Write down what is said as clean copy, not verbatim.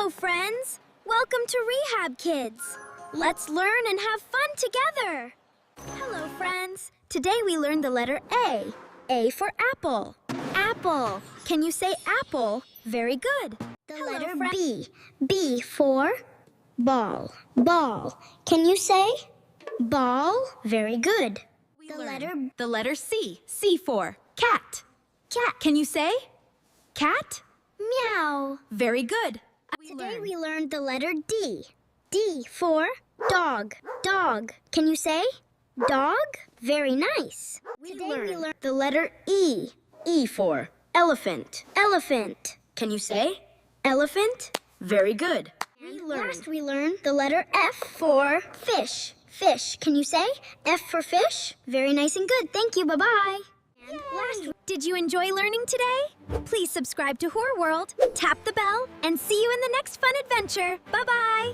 Hello, friends! Welcome to Rehab, kids! Let's learn and have fun together! Hello, friends! Today we learned the letter A. A for apple. Apple. Can you say apple? Very good. The letter B. B for ball. Ball. Can you say ball? Very good. The letter C. C for cat. Cat. Can you say cat? Meow. Very good. Today we learned the letter D. D for dog. Dog. Can you say dog? Very nice. Today we learned the letter E. E for elephant. Elephant. Can you say elephant? Very good. Last we learned the letter F for fish. Fish. Can you say F for fish? Very nice and good. Thank you. Bye-bye. Did you enjoy learning today? Please subscribe to Hoor World, tap the bell, and see you in the next fun adventure. Bye-bye.